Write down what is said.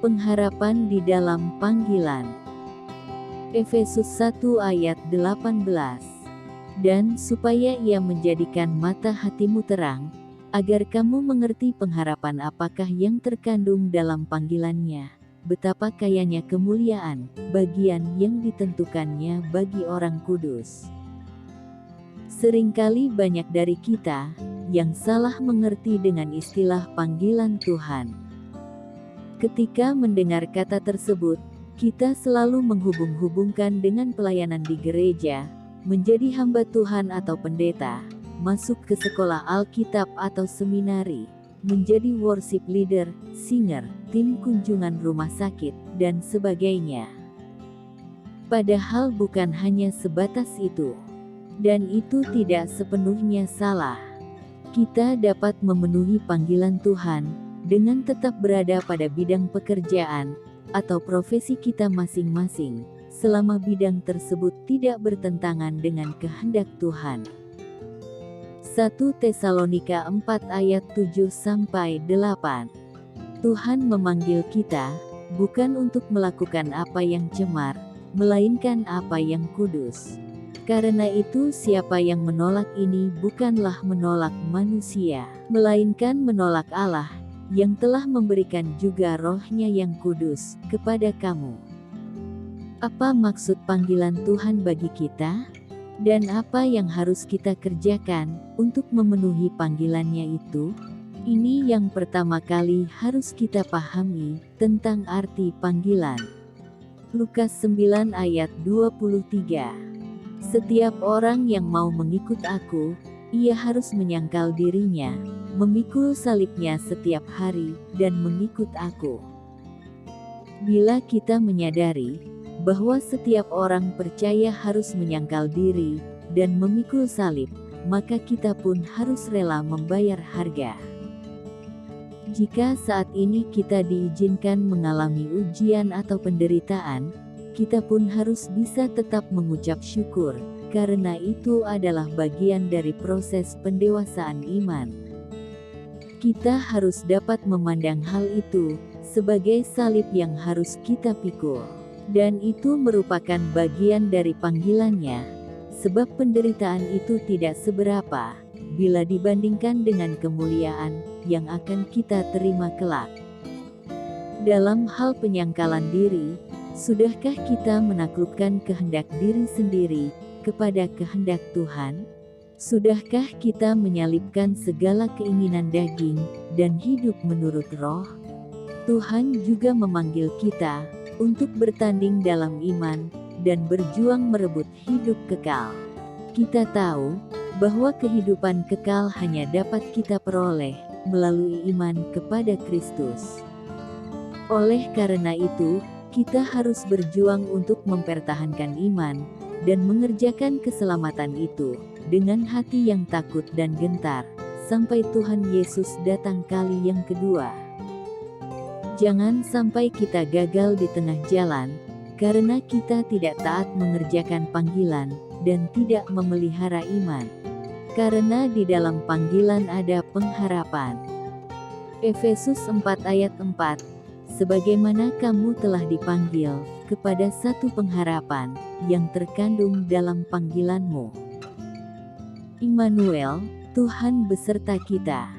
Pengharapan di dalam panggilan. Efesus 1 ayat 18. Dan supaya ia menjadikan mata hatimu terang, agar kamu mengerti pengharapan apakah yang terkandung dalam panggilannya, betapa kayanya kemuliaan, bagian yang ditentukannya bagi orang kudus. Seringkali banyak dari kita yang salah mengerti dengan istilah panggilan Tuhan. Ketika mendengar kata tersebut, kita selalu menghubung-hubungkan dengan pelayanan di gereja, menjadi hamba Tuhan atau pendeta, masuk ke sekolah Alkitab atau seminari, menjadi worship leader, singer, tim kunjungan rumah sakit, dan sebagainya. Padahal bukan hanya sebatas itu. Dan itu tidak sepenuhnya salah. Kita dapat memenuhi panggilan Tuhan dengan tetap berada pada bidang pekerjaan atau profesi kita masing-masing, selama bidang tersebut tidak bertentangan dengan kehendak Tuhan. 1 Tesalonika 4 ayat 7-8. Tuhan memanggil kita, bukan untuk melakukan apa yang cemar, melainkan apa yang kudus. Karena itu siapa yang menolak ini bukanlah menolak manusia, melainkan menolak Allah, yang telah memberikan juga Roh-Nya yang kudus kepada kamu. Apa maksud panggilan Tuhan bagi kita? Dan apa yang harus kita kerjakan untuk memenuhi panggilannya itu? Ini yang pertama kali harus kita pahami tentang arti panggilan. Lukas 9 ayat 23. Setiap orang yang mau mengikut aku, ia harus menyangkal dirinya, memikul salibnya setiap hari, dan mengikut aku. Bila kita menyadari bahwa setiap orang percaya harus menyangkal diri dan memikul salib, maka kita pun harus rela membayar harga. Jika saat ini kita diizinkan mengalami ujian atau penderitaan, kita pun harus bisa tetap mengucap syukur, karena itu adalah bagian dari proses pendewasaan iman. Kita harus dapat memandang hal itu sebagai salib yang harus kita pikul. Dan itu merupakan bagian dari panggilannya, sebab penderitaan itu tidak seberapa, bila dibandingkan dengan kemuliaan yang akan kita terima kelak. Dalam hal penyangkalan diri, sudahkah kita menaklukkan kehendak diri sendiri kepada kehendak Tuhan? Sudahkah kita menyalipkan segala keinginan daging dan hidup menurut Roh? Tuhan juga memanggil kita untuk bertanding dalam iman dan berjuang merebut hidup kekal. Kita tahu bahwa kehidupan kekal hanya dapat kita peroleh melalui iman kepada Kristus. Oleh karena itu, kita harus berjuang untuk mempertahankan iman dan mengerjakan keselamatan itu dengan hati yang takut dan gentar, sampai Tuhan Yesus datang kali yang kedua. Jangan sampai kita gagal di tengah jalan, karena kita tidak taat mengerjakan panggilan, dan tidak memelihara iman. Karena di dalam panggilan ada pengharapan. Efesus 4 ayat 4. Sebagaimana kamu telah dipanggil kepada satu pengharapan yang terkandung dalam panggilanmu. Immanuel, Tuhan beserta kita.